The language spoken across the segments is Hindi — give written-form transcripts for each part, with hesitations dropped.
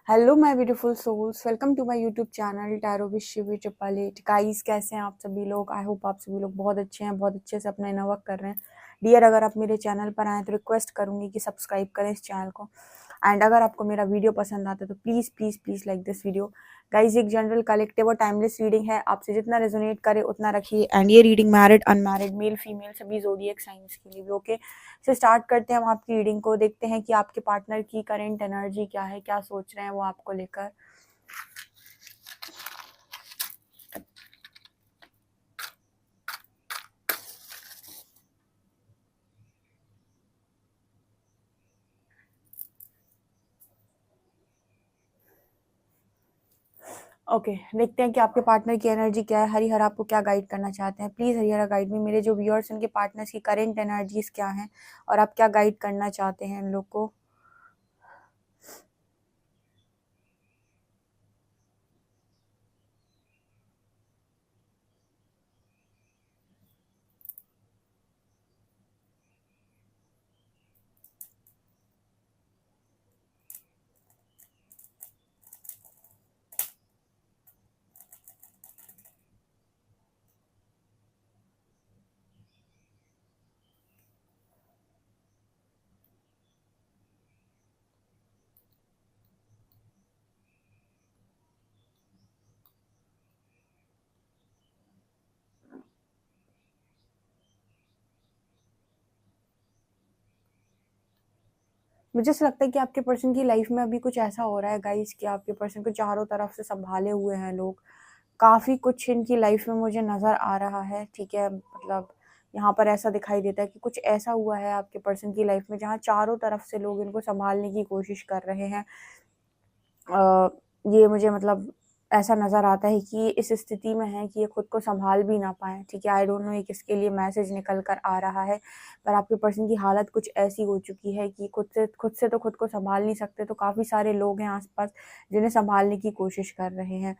Hello my beautiful souls, welcome to my YouTube channel tarot with Shivi 888। Guys, कैसे हैं आप सभी लोग? आई होप आप सभी लोग बहुत अच्छे हैं, बहुत अच्छे से अपना इनर वर्क कर रहे हैं। डियर, अगर आप मेरे चैनल पर आए तो रिक्वेस्ट करूंगी कि सब्सक्राइब करें इस चैनल को। एंड अगर आपको मेरा वीडियो पसंद आता है तो please please please like this video. Guys, एक जनरल कलेक्टिव और टाइमलेस रीडिंग है, आपसे जितना रेजोनेट करे उतना रखिए। एंड ये reading married unmarried male female सभी जोडिएक साइंस के लिए भी ओके। से स्टार्ट करते हैं हम आपकी रीडिंग को, देखते हैं कि आपके पार्टनर की करेंट एनर्जी क्या है, क्या सोच रहे हैं वो आपको लेकर। ओके, देखते हैं कि आपके पार्टनर की एनर्जी क्या है। हरिहर आपको क्या गाइड करना चाहते हैं? प्लीज़ हरिहर गाइड में मेरे जो व्यूअर्स उनके पार्टनर्स की करेंट एनर्जीज क्या हैं और आप क्या गाइड करना चाहते हैं इन लोग को। मुझे ऐसा लगता है कि आपके पर्सन की लाइफ में अभी कुछ ऐसा हो रहा है गाइस कि आपके पर्सन को चारों तरफ से संभाले हुए हैं लोग। काफ़ी कुछ इनकी लाइफ में मुझे नज़र आ रहा है, ठीक है। मतलब यहाँ पर ऐसा दिखाई देता है कि कुछ ऐसा हुआ है आपके पर्सन की लाइफ में जहाँ चारों तरफ से लोग इनको संभालने की कोशिश कर रहे हैं। ये मुझे मतलब ऐसा नज़र आता है कि ये इस स्थिति में है कि ये खुद को संभाल भी ना पाएँ, ठीक है। आई डोंट नो ये किसके लिए मैसेज निकल कर आ रहा है, पर आपके पर्सन की हालत कुछ ऐसी हो चुकी है कि खुद से तो खुद को संभाल नहीं सकते, तो काफ़ी सारे लोग हैं आसपास जिन्हें संभालने की कोशिश कर रहे हैं।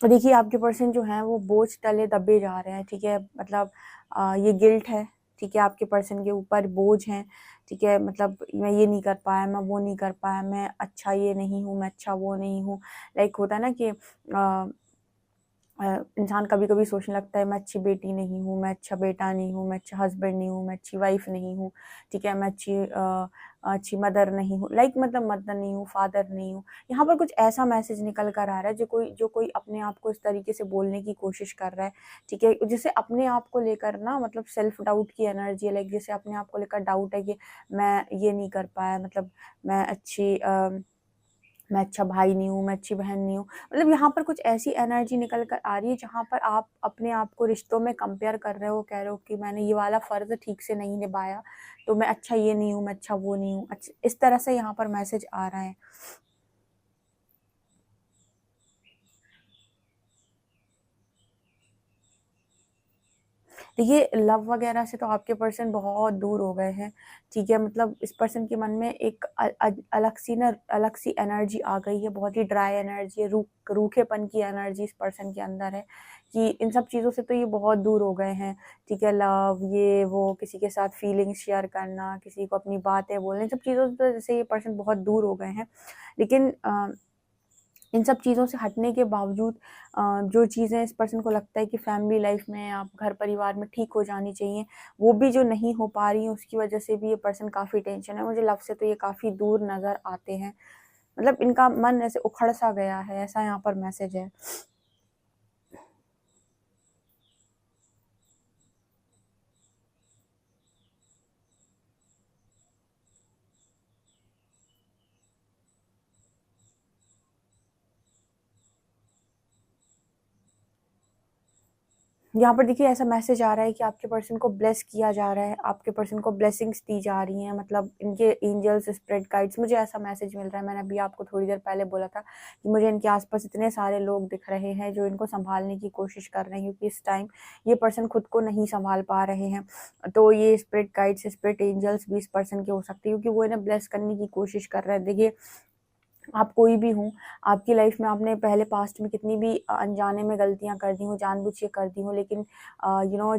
तो देखिए, आपके पर्सन जो हैं वो बोझ तले दबे जा रहे हैं, ठीक है। मतलब ये गिल्ट है, ठीक है। आपके पर्सन के ऊपर बोझ है, ठीक है। मतलब मैं ये नहीं कर पाया, मैं वो नहीं कर पाया, मैं अच्छा ये नहीं हूँ, मैं अच्छा वो नहीं हूँ। लाइक होता है ना कि इंसान कभी-कभी सोचने लगता है मैं अच्छी बेटी नहीं हूँ, मैं अच्छा बेटा नहीं हूँ, मैं अच्छा हस्बैंड नहीं हूँ, मैं अच्छी वाइफ नहीं हूँ, ठीक है। मैं अच्छी मदर नहीं हूँ, लाइक मतलब मदर नहीं हूँ, फादर नहीं हूँ। यहाँ पर कुछ ऐसा मैसेज निकल कर आ रहा है जो कोई अपने आप को इस तरीके से बोलने की कोशिश कर रहा है, ठीक है। जिसे अपने आप को लेकर ना मतलब सेल्फ डाउट की एनर्जी है, लाइक जिसे अपने आप को लेकर डाउट है कि मैं ये नहीं कर पाया, मतलब मैं अच्छी मैं अच्छा भाई नहीं हूँ, मैं अच्छी बहन नहीं हूँ। मतलब यहाँ पर कुछ ऐसी एनर्जी निकल कर आ रही है जहाँ पर आप अपने आप को रिश्तों में कंपेयर कर रहे हो, कह रहे हो कि मैंने ये वाला फ़र्ज़ ठीक से नहीं निभाया, तो मैं अच्छा ये नहीं हूँ, मैं अच्छा वो नहीं हूँ। इस तरह से यहाँ पर मैसेज आ रहा है। देखिए, लव वगैरह से तो आपके पर्सन बहुत दूर हो गए हैं, ठीक है। मतलब इस पर्सन के मन में एक अलग सी एनर्जी आ गई है, बहुत ही ड्राई एनर्जी है, रूखेपन की एनर्जी इस पर्सन के अंदर है कि इन सब चीज़ों से तो ये बहुत दूर हो गए हैं, ठीक है। लव, ये वो, किसी के साथ फीलिंग्स शेयर करना, किसी को अपनी बातें बोलना, इन सब चीज़ों से तो जैसे ये पर्सन बहुत दूर हो गए हैं। लेकिन इन सब चीज़ों से हटने के बावजूद जो चीज़ें इस पर्सन को लगता है कि फैमिली लाइफ में आप घर परिवार में ठीक हो जानी चाहिए, वो भी जो नहीं हो पा रही हैं, उसकी वजह से भी ये पर्सन काफ़ी टेंशन है। मुझे लव से तो ये काफ़ी दूर नज़र आते हैं। मतलब इनका मन ऐसे उखड़ सा गया है, ऐसा यहाँ पर मैसेज है। यहाँ पर देखिए ऐसा मैसेज आ रहा है कि आपके पर्सन को ब्लेस किया जा रहा है, आपके पर्सन को ब्लेसिंग्स दी जा रही हैं, मतलब इनके एंजल्स, स्पिरिट गाइड्स, मुझे ऐसा मैसेज मिल रहा है। मैंने अभी आपको थोड़ी देर पहले बोला था कि मुझे इनके आसपास इतने सारे लोग दिख रहे हैं जो इनको संभालने की कोशिश कर रहे हैं, क्योंकि इस टाइम ये पर्सन खुद को नहीं संभाल पा रहे हैं। तो ये स्पिरिट गाइड्स, स्पिरिट एंजल्स भी इस पर्सन के हो सकते हैं, क्योंकि वो इन्हें ब्लेस करने की कोशिश कर रहे हैं। देखिए, आप कोई भी हों, आपकी लाइफ में आपने पहले पास्ट में कितनी भी अनजाने में गलतियाँ कर दी हों, जानबूझ के कर दी हों, लेकिन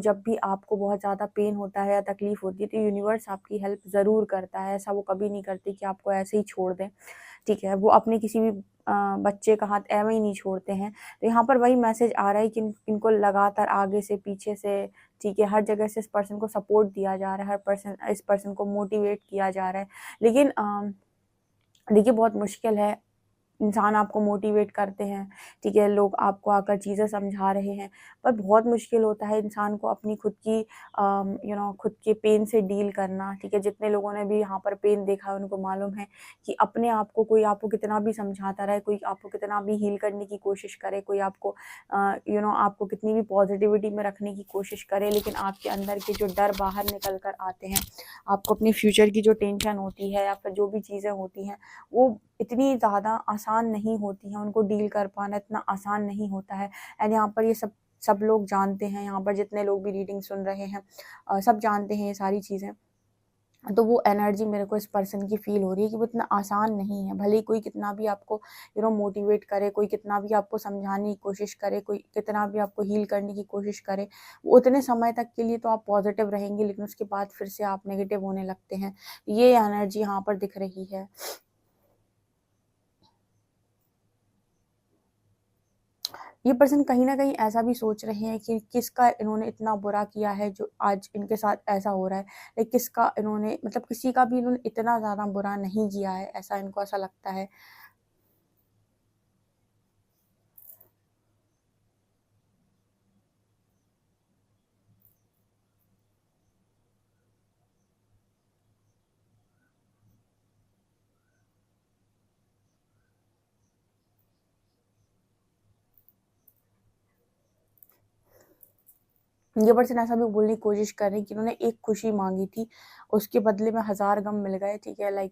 जब भी आपको बहुत ज़्यादा पेन होता है या तकलीफ़ होती है, तो यूनिवर्स आपकी हेल्प ज़रूर करता है। ऐसा वो कभी नहीं करते कि आपको ऐसे ही छोड़ दें, ठीक है? वो अपने किसी भी बच्चे का हाथ ऐवें ही नहीं छोड़ते हैं। तो यहाँ पर वही मैसेज आ रहा है कि इनको लगातार आगे से, पीछे से, ठीक है, हर जगह से इस पर्सन को सपोर्ट दिया जा रहा है, इस पर्सन को मोटिवेट किया जा रहा है। लेकिन देखिए, बहुत मुश्किल है, इंसान आपको मोटिवेट करते हैं, ठीक है, लोग आपको आकर चीज़ें समझा रहे हैं, पर बहुत मुश्किल होता है इंसान को अपनी खुद की खुद के पेन से डील करना, ठीक है। जितने लोगों ने भी यहाँ पर पेन देखा है उनको मालूम है कि अपने आप को कोई आपको कितना भी समझाता रहे, कोई आपको कितना भी हील करने की कोशिश करे, कोई आपको आपको कितनी भी पॉजिटिविटी में रखने की कोशिश करे, लेकिन आपके अंदर के जो डर बाहर निकल कर आते हैं, आपको अपने फ्यूचर की जो टेंशन होती है या फिर जो भी चीज़ें होती हैं, वो इतनी ज़्यादा आसान नहीं होती हैं, उनको डील कर पाना इतना आसान नहीं होता है। एंड यहाँ पर ये सब लोग जानते हैं, यहाँ पर जितने लोग भी रीडिंग सुन रहे हैं, सब जानते हैं ये सारी चीज़ें। तो वो एनर्जी मेरे को इस पर्सन की फ़ील हो रही है कि वो इतना आसान नहीं है। भले ही कोई कितना भी आपको मोटिवेट करे, कोई कितना भी आपको समझाने की कोशिश करे, कोई कितना भी आपको हील करने की कोशिश करे, वो उतने समय तक के लिए तो आप पॉज़िटिव रहेंगे, लेकिन उसके बाद फिर से आप नेगेटिव होने लगते हैं। ये एनर्जी यहाँ पर दिख रही है। ये पर्सन कहीं न कहीं ऐसा भी सोच रहे हैं कि किसका इन्होंने इतना बुरा किया है जो आज इनके साथ ऐसा हो रहा है। किसका इन्होंने, मतलब किसी का भी इन्होंने इतना ज़्यादा बुरा नहीं किया है, ऐसा इनको ऐसा लगता है। ये पर्सन ऐसा भी बोलने की कोशिश कर रहे हैं कि इन्होंने एक खुशी माँगी थी, उसके बदले में हज़ार गम मिल गए, ठीक है?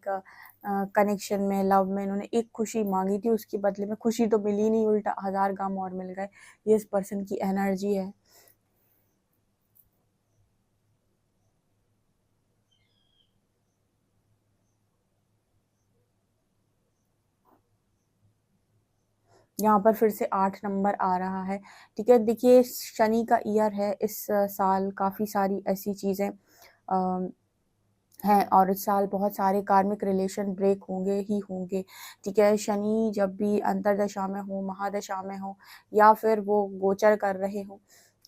कनेक्शन में, लव में इन्होंने एक खुशी माँगी थी, उसके बदले में खुशी तो मिली नहीं, उल्टा हज़ार गम और मिल गए। ये इस पर्सन की एनर्जी है। यहाँ पर फिर से 8 नंबर आ रहा है, ठीक है? देखिए, शनि का ईयर है इस साल, काफ़ी सारी ऐसी चीज़ें अ, हैं और इस साल बहुत सारे कार्मिक रिलेशन ब्रेक होंगे ही होंगे, ठीक है? शनि जब भी अंतर्दशा में हो, महादशा में हो, या फिर वो गोचर कर रहे हों,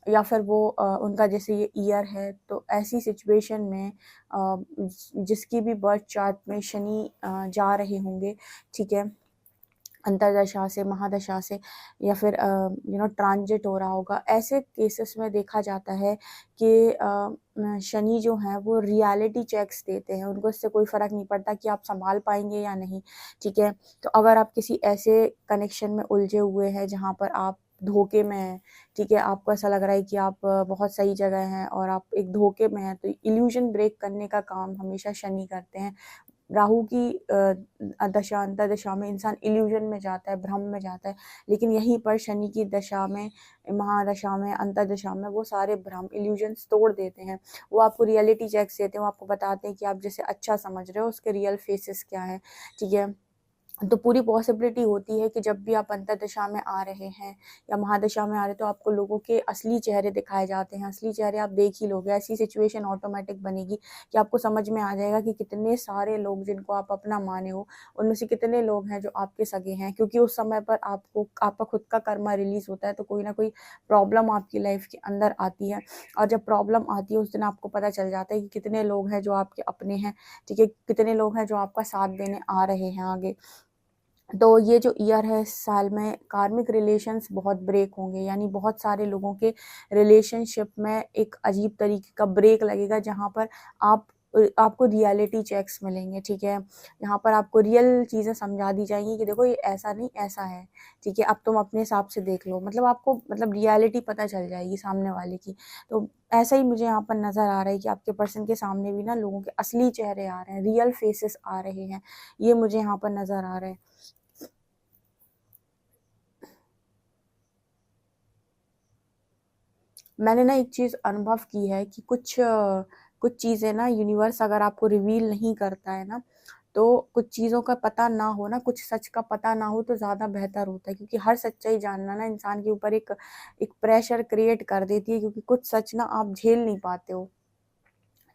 या फिर वो उनका जैसे ये ईयर है, तो ऐसी सिचुएशन में जिसकी भी बर्थ चार्ट में शनि जा रहे होंगे, ठीक है? अंतर्दशा से, महादशा से, या फिर ट्रांजिट हो रहा होगा। ऐसे केसेस में देखा जाता है कि शनि जो हैं वो रियलिटी चेक्स देते हैं, उनको इससे कोई फ़र्क नहीं पड़ता कि आप सँभाल पाएँगे या नहीं, ठीक है? तो अगर आप किसी ऐसे कनेक्शन में उलझे हुए हैं जहाँ पर आप धोखे में हैं, ठीक है? आपको ऐसा लग रहा है कि आप बहुत सही जगह हैं और आप एक धोखे में हैं, तो इल्यूज़न ब्रेक करने का काम हमेशा शनि करते हैं। राहु की दशा, अंतर्दशा में इंसान इल्यूज़न में जाता है, भ्रम में जाता है, लेकिन यहीं पर शनि की दशा में, महादशा में, अंतर्दशा में वो सारे भ्रम, इल्यूज़न्स तोड़ देते हैं। वो आपको रियलिटी चेक्स देते हैं, वो आपको बताते हैं कि आप जिसे अच्छा समझ रहे हो उसके रियल फेसेस क्या हैं, ठीक है? तो पूरी पॉसिबिलिटी होती है कि जब भी आप अंतर्दशा में आ रहे हैं या महादशा में आ रहे हैं, तो आपको लोगों के असली चेहरे दिखाए जाते हैं, असली चेहरे आप देख ही लोगे। ऐसी सिचुएशन ऑटोमेटिक बनेगी कि आपको समझ में आ जाएगा कि कितने सारे लोग जिनको आप अपना माने हो, उनमें से कितने लोग हैं जो आपके सगे हैं, क्योंकि उस समय पर आपको आपका खुद का कर्मा रिलीज़ होता है, तो कोई ना कोई प्रॉब्लम आपकी लाइफ के अंदर आती है, और जब प्रॉब्लम आती है उस दिन आपको पता चल जाता है कि कितने लोग हैं जो आपके अपने हैं, ठीक है? कितने लोग हैं जो आपका साथ देने आ रहे हैं आगे। तो ये जो ईयर है, इस साल में कार्मिक रिलेशंस बहुत ब्रेक होंगे, यानी बहुत सारे लोगों के रिलेशनशिप में एक अजीब तरीके का ब्रेक लगेगा, जहाँ पर आपको रियलिटी चेक्स मिलेंगे, ठीक है? यहाँ पर आपको रियल चीज़ें समझा दी जाएँगी कि देखो ये ऐसा नहीं, ऐसा है, ठीक है? अब तुम अपने हिसाब से देख लो, मतलब आपको, मतलब रियलिटी पता चल जाएगी सामने वाले की। तो ऐसा ही मुझे यहाँ पर नज़र आ रहा है कि आपके पर्सन के सामने भी ना लोगों के असली चेहरे आ रहे हैं, रियल फेसेस आ रहे हैं। ये मुझे यहाँ पर नज़र आ रहा है। मैंने ना एक चीज़ अनुभव की है कि कुछ चीज़ें ना यूनिवर्स अगर आपको रिवील नहीं करता है ना, तो कुछ चीज़ों का पता ना हो ना, कुछ सच का पता ना हो तो ज़्यादा बेहतर होता है, क्योंकि हर सच्चाई जानना ना इंसान के ऊपर एक प्रेशर क्रिएट कर देती है, क्योंकि कुछ सच ना आप झेल नहीं पाते हो।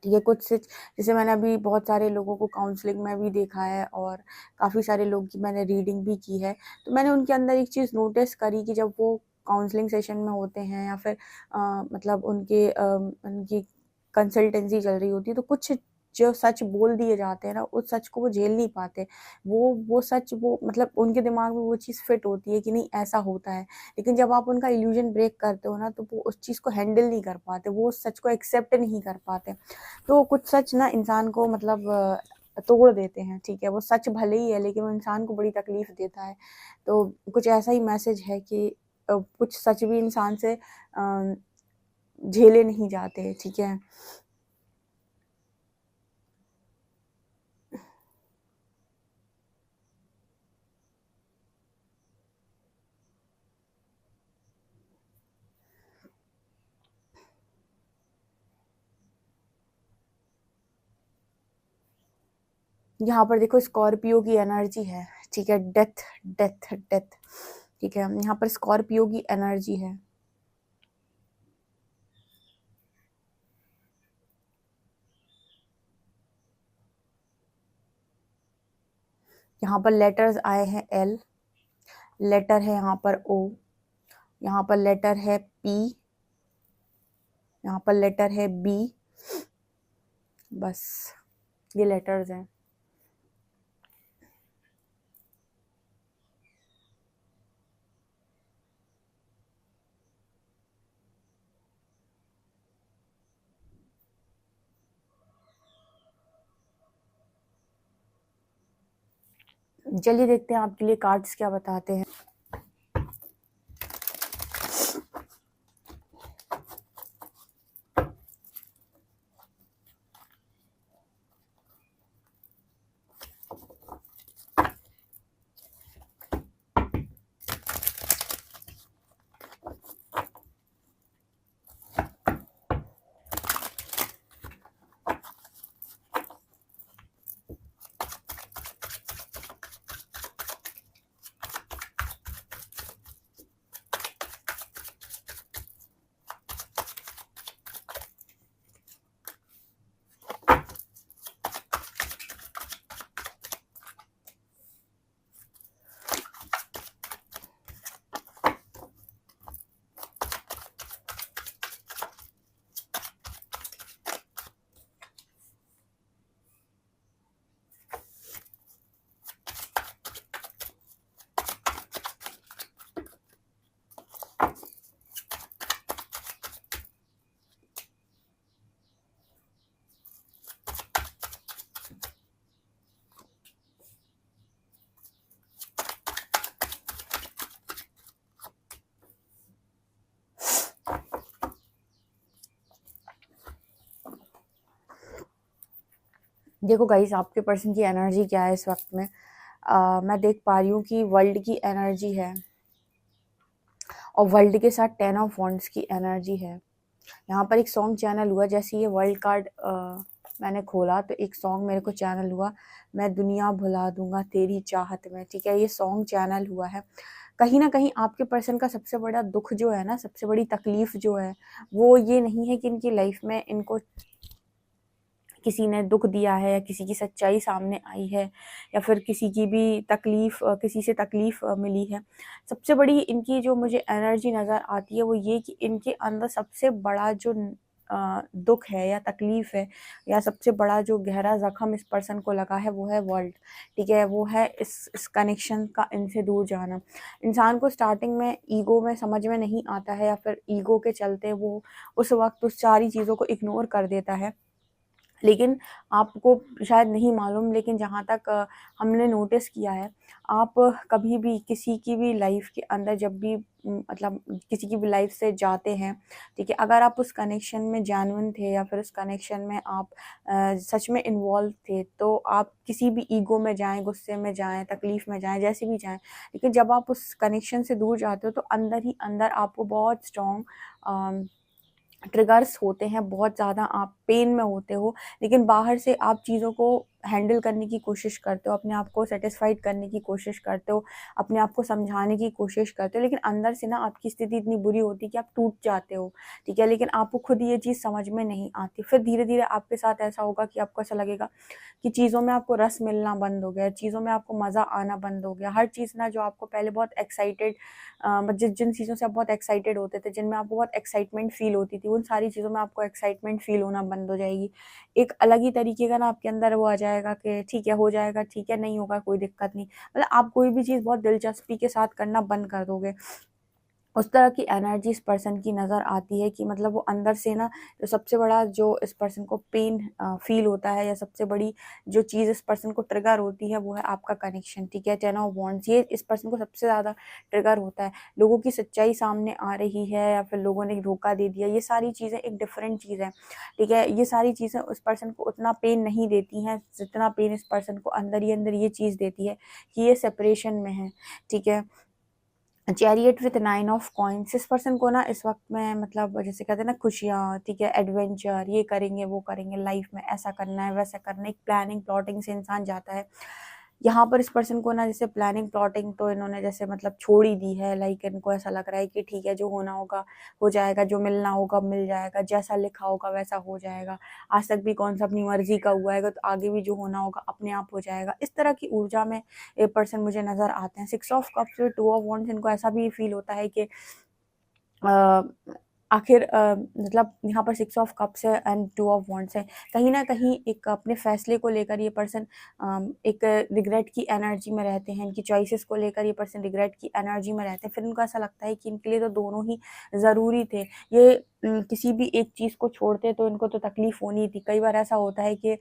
ठीक है, कुछ सच जैसे मैंने अभी बहुत सारे लोगों को काउंसलिंग में भी देखा है और काफ़ी सारे लोग की मैंने रीडिंग भी की है, तो मैंने उनके अंदर एक चीज़ नोटिस करी कि जब वो काउंसलिंग सेशन में होते हैं या फिर मतलब उनकी कंसल्टेंसी चल रही होती है, तो कुछ जो सच बोल दिए जाते हैं ना, उस सच को वो झेल नहीं पाते। वो सच वो मतलब उनके दिमाग में वो चीज़ फिट होती है कि नहीं ऐसा होता है, लेकिन जब आप उनका इल्यूजन ब्रेक करते हो ना, तो वो उस चीज़ को हैंडल नहीं कर पाते, वो उस सच को एक्सेप्ट नहीं कर पाते। तो कुछ सच ना इंसान को मतलब तोड़ देते हैं, ठीक है, वो सच भले ही है लेकिन वो इंसान को बड़ी तकलीफ देता है। तो कुछ ऐसा ही मैसेज है कि कुछ सच भी इंसान से झेले नहीं जाते, ठीक है। यहाँ पर देखो स्कॉर्पियो की एनर्जी है, ठीक है, डेथ डेथ डेथ, ठीक है, यहाँ पर स्कॉर्पियो की एनर्जी है। यहाँ पर लेटर्स आए हैं एल, लेटर है यहाँ पर ओ, यहाँ पर लेटर है पी, यहाँ पर लेटर है बी, बस ये लेटर्स हैं। चलिए देखते हैं आपके लिए कार्ड्स क्या बताते हैं। देखो गाइस आपके पर्सन की एनर्जी क्या है इस वक्त में। मैं देख पा रही हूँ कि वर्ल्ड की एनर्जी है और वर्ल्ड के साथ 10 ऑफ वॉन्ड्स की एनर्जी है। यहाँ पर एक सॉन्ग चैनल हुआ, जैसे ये वर्ल्ड कार्ड मैंने खोला तो एक सॉन्ग मेरे को चैनल हुआ, मैं दुनिया भुला दूंगा तेरी चाहत में, ठीक है, ये सॉन्ग चैनल हुआ है। कहीं ना कहीं आपके पर्सन का सबसे बड़ा दुख जो है ना, सबसे बड़ी तकलीफ जो है, वो ये नहीं है कि इनकी लाइफ में इनको किसी ने दुख दिया है या किसी की सच्चाई सामने आई है या फिर किसी की भी तकलीफ किसी से तकलीफ मिली है। सबसे बड़ी इनकी जो मुझे एनर्जी नज़र आती है वो ये कि इनके अंदर सबसे बड़ा जो दुख है या तकलीफ है या सबसे बड़ा जो गहरा जख्म इस पर्सन को लगा है वो है वर्ल्ड, ठीक है, वो है इस कनेक्शन का इनसे दूर जाना। इंसान को स्टार्टिंग में ईगो में समझ में नहीं आता है या फिर ईगो के चलते वो उस वक्त उस सारी चीज़ों को इग्नोर कर देता है, लेकिन आपको शायद नहीं मालूम, लेकिन जहाँ तक हमने नोटिस किया है, आप कभी भी किसी की भी लाइफ के अंदर जब भी मतलब किसी की भी लाइफ से जाते हैं, ठीक है, अगर आप उस कनेक्शन में जेन्युइन थे या फिर उस कनेक्शन में आप सच में इन्वॉल्व थे, तो आप किसी भी ईगो में जाएं, गुस्से में जाएं, तकलीफ में जाएं, जैसे भी जाएं, लेकिन जब आप उस कनेक्शन से दूर जाते हो तो अंदर ही अंदर आपको बहुत स्ट्रॉन्ग ट्रिगर्स होते हैं, बहुत ज़्यादा आप पेन में होते हो, लेकिन बाहर से आप चीज़ों को हैंडल करने की कोशिश करते हो, अपने आप को सेटिस्फाइड करने की कोशिश करते हो, अपने आप को समझाने की कोशिश करते हो, लेकिन अंदर से ना आपकी स्थिति इतनी बुरी होती है कि आप टूट जाते हो, ठीक है। लेकिन आपको खुद ये चीज़ समझ में नहीं आती। फिर धीरे-धीरे आपके साथ ऐसा होगा कि आपको ऐसा लगेगा कि चीज़ों में आपको रस मिलना बंद हो गया, चीज़ों में आपको मज़ा आना बंद हो गया। हर चीज़ ना जो आपको पहले बहुत एक्साइटेड जिन चीज़ों से आप बहुत एक्साइटेड होते थे, जिनमें आपको बहुत एक्साइटमेंट फ़ील होती थी, उन सारी चीज़ों में आपको एक्साइटमेंट फ़ील होना बंद हो जाएगी। एक अलग ही तरीके का ना आपके अंदर वो आ जाएगा कि ठीक है, हो जाएगा, ठीक है, नहीं होगा कोई दिक्कत नहीं। मतलब आप कोई भी चीज़ बहुत दिलचस्पी के साथ करना बंद कर दोगे। उस तरह की एनर्जी इस पर्सन की नज़र आती है कि मतलब वो अंदर से ना जो सबसे बड़ा जो इस पर्सन को पेन फ़ील होता है, या सबसे बड़ी जो चीज़ इस पर्सन को ट्रिगर होती है, वो है आपका कनेक्शन, ठीक है। 10 ऑफ वांड्स, ये इस पर्सन को सबसे ज़्यादा ट्रिगर होता है। लोगों की सच्चाई सामने आ रही है, या फिर लोगों ने धोखा दे दिया, ये सारी चीज़ें एक डिफरेंट चीज़ है, ठीक है। ये सारी चीज़ें उस पर्सन को उतना पेन नहीं देती हैं जितना पेन इस पर्सन को अंदर ही अंदर ये चीज़ देती है कि ये सेपरेशन में है, ठीक है। चैरियट विथ 9 ऑफ कॉइन्स, इस पर्सन को ना इस वक्त में मतलब जैसे कहते हैं ना खुशियाँ, ठीक है, एडवेंचर, ये करेंगे वो करेंगे, लाइफ में ऐसा करना है वैसा करना है, एक प्लानिंग प्लॉटिंग से इंसान जाता है। यहाँ पर इस पर्सन को ना जैसे प्लानिंग प्लॉटिंग तो इन्होंने जैसे मतलब छोड़ ही दी है। लाइक इनको ऐसा लग रहा है कि ठीक है, जो होना होगा हो जाएगा, जो मिलना होगा मिल जाएगा, जैसा लिखा होगा वैसा हो जाएगा। आज तक भी कौन सा अपनी मर्जी का हुआ है, तो आगे भी जो होना होगा अपने आप हो जाएगा। इस तरह की ऊर्जा में ये पर्सन मुझे नज़र आते हैं। 6 ऑफ कप्स में 2 ऑफ वॉन्ड्स, इनको ऐसा भी फील होता है कि अ, आखिर मतलब यहाँ पर 6 ऑफ कप्स है एंड 2 ऑफ वॉन्ड्स है। कहीं न कहीं एक अपने फ़ैसले को लेकर ये पर्सन एक रिग्रेट की एनर्जी में रहते हैं। इनकी चॉइसेस को लेकर ये पर्सन रिग्रेट की एनर्जी में रहते हैं। फिर उनको ऐसा लगता है कि इनके लिए तो दोनों ही ज़रूरी थे। ये किसी भी एक चीज़ को छोड़ते तो इनको तो तकलीफ़ होनी थी। कई बार ऐसा होता है कि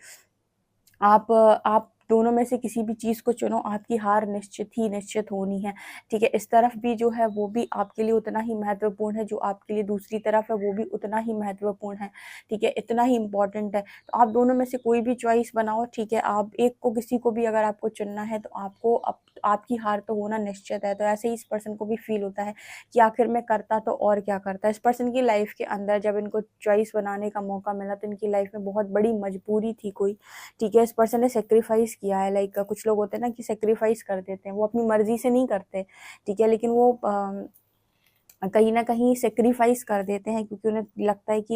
आप दोनों में से किसी भी चीज़ को चुनो, आपकी हार निश्चित ही निश्चित होनी है, ठीक है। इस तरफ भी जो है वो भी आपके लिए उतना ही महत्वपूर्ण है, जो आपके लिए दूसरी तरफ है वो भी उतना ही महत्वपूर्ण है, ठीक है, इतना ही इम्पोर्टेंट है। तो आप दोनों में से कोई भी चॉइस बनाओ, ठीक है। आप एक को, किसी को भी अगर आपको चुनना है तो आपको आपकी हार तो होना निश्चित है। तो ऐसे ही इस पर्सन को भी फ़ील होता है कि आखिर मैं करता तो और क्या करता। इस पर्सन की लाइफ़ के अंदर जब इनको चॉइस बनाने का मौका मिला तो इनकी लाइफ़ में बहुत बड़ी मजबूरी थी कोई, ठीक है। इस पर्सन ने सैक्रिफाइस किया है। लाइक कुछ लोग होते हैं ना कि सैक्रिफाइस कर देते हैं, वो अपनी मर्ज़ी से नहीं करते, ठीक है, लेकिन वो कहीं न कहीं सैक्रिफाइस कर देते हैं क्योंकि उन्हें लगता है कि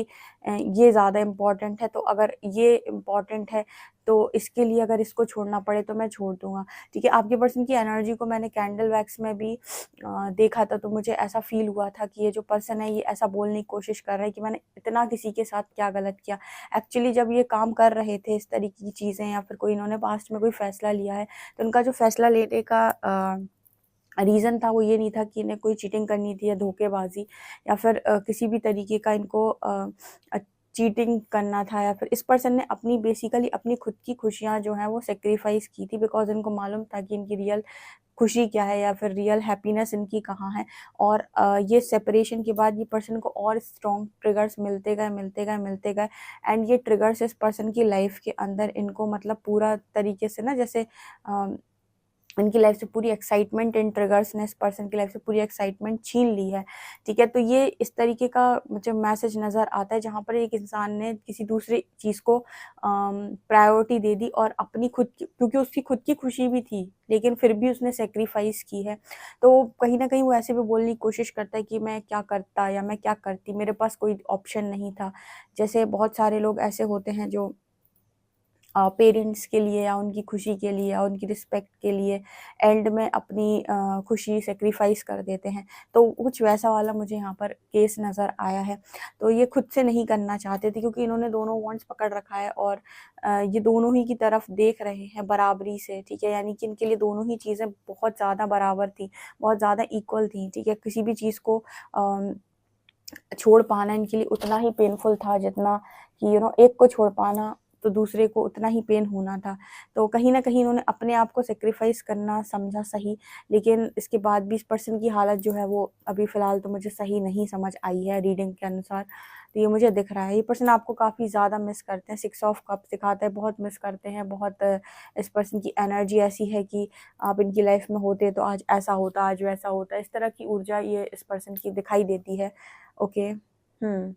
ये ज़्यादा इम्पोर्टेंट है, तो अगर ये इम्पोर्टेंट है तो इसके लिए अगर इसको छोड़ना पड़े तो मैं छोड़ दूँगा, ठीक है। आपके पर्सन की एनर्जी को मैंने कैंडल वैक्स में भी देखा था, तो मुझे ऐसा फ़ील हुआ था कि ये जो पर्सन है ये ऐसा बोलने की कोशिश कर रहा है कि मैंने इतना किसी के साथ क्या गलत किया। एक्चुअली जब ये काम कर रहे थे इस तरीके की चीज़ें, या फिर कोई इन्होंने पास्ट में कोई फ़ैसला लिया है, तो उनका जो फ़ैसला लेने का रीज़न था वो ये नहीं था कि इन्हें कोई चीटिंग करनी थी या धोखेबाज़ी, या फिर किसी भी तरीके का इनको चीटिंग करना था, या फिर इस पर्सन ने अपनी बेसिकली अपनी खुद की खुशियाँ जो हैं वो सैक्रिफाइस की थी, बिकॉज़ इनको मालूम था कि इनकी रियल खुशी क्या है, या फिर रियल हैप्पीनेस इनकी कहाँ है। और ये सेपरेशन के बाद ये पर्सन को और स्ट्रॉन्ग ट्रिगर्स मिलते गए, मिलते गए, मिलते गए, एंड ये ट्रिगर्स इस पर्सन की लाइफ़ के अंदर इनको मतलब पूरा तरीके से ना जैसे इनकी लाइफ से पूरी एक्साइटमेंट, इन ट्रिगर्स ने इस पर्सन की लाइफ से पूरी एक्साइटमेंट छीन ली है, ठीक है। तो ये इस तरीके का मुझे मैसेज नज़र आता है जहाँ पर एक इंसान ने किसी दूसरी चीज़ को प्रायोरिटी दे दी, और अपनी खुद की, क्योंकि उसकी खुद की खुशी भी थी, लेकिन फिर भी उसने सैक्रिफाइस की है। तो कहीं न कहीं वो ऐसे भी बोलने की कोशिश करता है कि मैं क्या करता या मैं क्या करती, मेरे पास कोई ऑप्शन नहीं था। जैसे बहुत सारे लोग ऐसे होते हैं जो पेरेंट्स के लिए या उनकी खुशी के लिए या उनकी रिस्पेक्ट के लिए एंड में अपनी खुशी सैक्रिफाइस कर देते हैं। तो कुछ वैसा वाला मुझे यहाँ पर केस नज़र आया है। तो ये खुद से नहीं करना चाहते थे क्योंकि इन्होंने दोनों वांट्स पकड़ रखा है, और ये दोनों ही की तरफ देख रहे हैं बराबरी से, ठीक है। यानी कि इनके लिए दोनों ही चीज़ें बहुत ज़्यादा बराबर थी, बहुत ज़्यादा इक्वल थी, ठीक है। किसी भी चीज़ को छोड़ पाना इनके लिए उतना ही पेनफुल था जितना कि एक को छोड़ पाना तो दूसरे को उतना ही पेन होना था। तो कहीं न कहीं इन्होंने अपने आप को सैक्रिफाइस करना समझा सही, लेकिन इसके बाद भी इस पर्सन की हालत जो है वो अभी फ़िलहाल तो मुझे सही नहीं समझ आई है रीडिंग के अनुसार। तो ये मुझे दिख रहा है, ये पर्सन आपको काफ़ी ज़्यादा मिस करते हैं। 6 ऑफ कप्स दिखाता है, बहुत मिस करते हैं, बहुत इस पर्सन की एनर्जी ऐसी है कि आप इनकी लाइफ़ में होते तो आज ऐसा होता, आज वैसा होता। इस तरह की ऊर्जा ये इस पर्सन की दिखाई देती है। ओके। हुँ।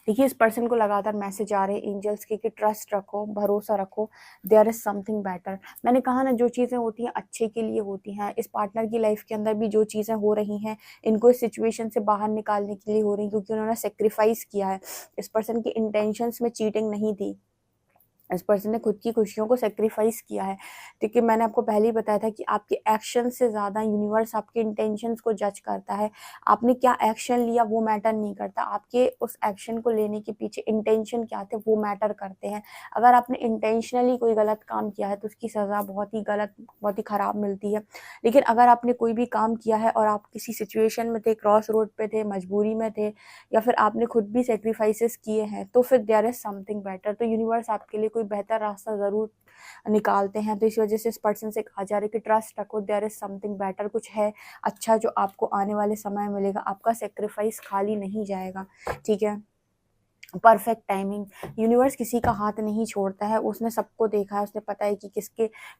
देखिए इस पर्सन को लगातार मैसेज आ रहे हैं एंजल्स के कि ट्रस्ट रखो, भरोसा रखो, देयर इज समथिंग बेटर। मैंने कहा ना, जो चीज़ें होती हैं अच्छे के लिए होती हैं। इस पार्टनर की लाइफ के अंदर भी जो चीज़ें हो रही हैं, इनको इस सिचुएशन से बाहर निकालने के लिए हो रही हैं, क्योंकि उन्होंने सेक्रीफाइस किया है। इस पर्सन की इंटेंशंस में चीटिंग नहीं थी, इस पर्सन ने खुद की खुशियों को सेक्रीफाइस किया है। क्योंकि मैंने आपको पहले ही बताया था कि आपके एक्शन से ज़्यादा यूनिवर्स आपके इंटेंशंस को जज करता है। आपने क्या एक्शन लिया वो मैटर नहीं करता, आपके उस एक्शन को लेने के पीछे इंटेंशन क्या थे वो मैटर करते हैं। अगर आपने इंटेंशनली कोई गलत काम किया है तो उसकी सज़ा बहुत ही गलत, बहुत ही ख़राब मिलती है। लेकिन अगर आपने कोई भी काम किया है और आप किसी सिचुएशन में थे, क्रॉस रोड पे थे, मजबूरी में थे, या फिर आपने खुद भी सेक्रीफाइसेस किए हैं, तो फिर देयर इज समथिंग बेटर। तो यूनिवर्स आपके लिए कोई बेहतर रास्ता ज़रूर निकालते हैं। तो इस वजह से इस पर्सन से कहा जा रहा है कि ट्रस्ट रखो, देयर इज समथिंग बेटर, कुछ है अच्छा जो आपको आने वाले समय मिलेगा। आपका सेक्रीफाइस खाली नहीं जाएगा, ठीक है। परफेक्ट टाइमिंग, यूनिवर्स किसी का हाथ नहीं छोड़ता है, उसने सबको देखा है, उसने पता है कि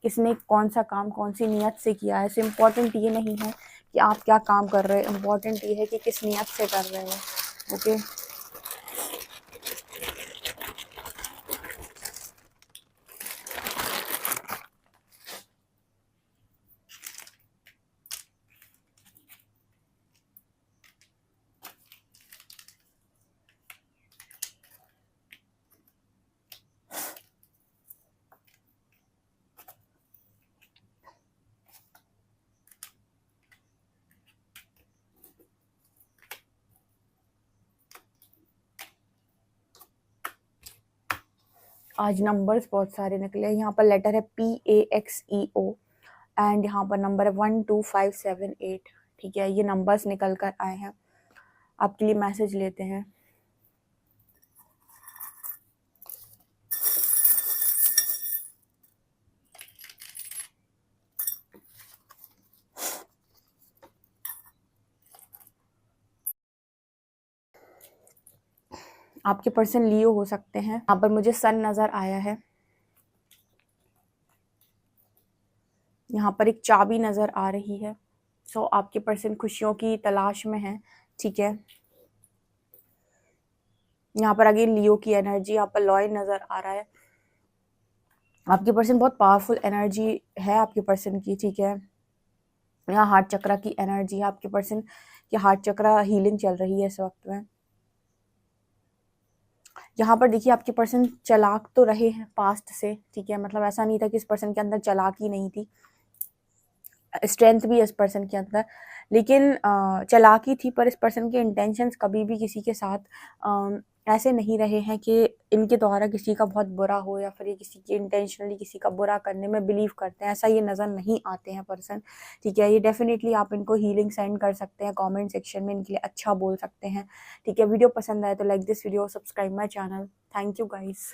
किसने कौन सा काम कौन सी नियत से किया है। सो इम्पॉर्टेंट ये नहीं है कि आप क्या काम कर रहे हो, इम्पॉर्टेंट ये है कि किस नियत से कर रहे हो। ओके, आज नंबर्स बहुत सारे निकले। यहाँ पर लेटर है PAXEO एंड यहाँ पर नंबर है 12578। ठीक है, ये नंबर्स निकल कर आए हैं, आपके लिए मैसेज लेते हैं। आपके पर्सन लियो हो सकते हैं। यहाँ पर मुझे सन नजर आया है, यहाँ पर एक चाबी नजर आ रही है। सो आपके पर्सन खुशियों की तलाश में है, ठीक है। यहाँ पर अगेन लियो की एनर्जी, यहाँ पर लॉयन नजर आ रहा है। आपके पर्सन बहुत पावरफुल एनर्जी है आपके पर्सन की, ठीक है। यहाँ हार्ट चक्रा की एनर्जी है, आपके पर्सन की हार्ट चक्रा हीलिंग चल रही है इस वक्त में। यहाँ पर देखिए आपके पर्सन चालाक तो रहे हैं पास्ट से, ठीक है। मतलब ऐसा नहीं था कि इस पर्सन के अंदर चालाकी नहीं थी, स्ट्रेंथ भी है इस पर्सन के अंदर, लेकिन चालाकी थी। पर इस पर्सन के इंटेंशंस कभी भी किसी के साथ ऐसे नहीं रहे हैं कि इनके द्वारा किसी का बहुत बुरा हो, या फिर ये किसी की इंटेंशनली किसी का बुरा करने में बिलीव करते हैं, ऐसा ये नज़र नहीं आते हैं पर्सन, ठीक है। ये डेफिनेटली आप इनको हीलिंग सेंड कर सकते हैं, कमेंट सेक्शन में इनके लिए अच्छा बोल सकते हैं, ठीक है। वीडियो पसंद आए तो like this video, subscribe my channel. Thank you guys.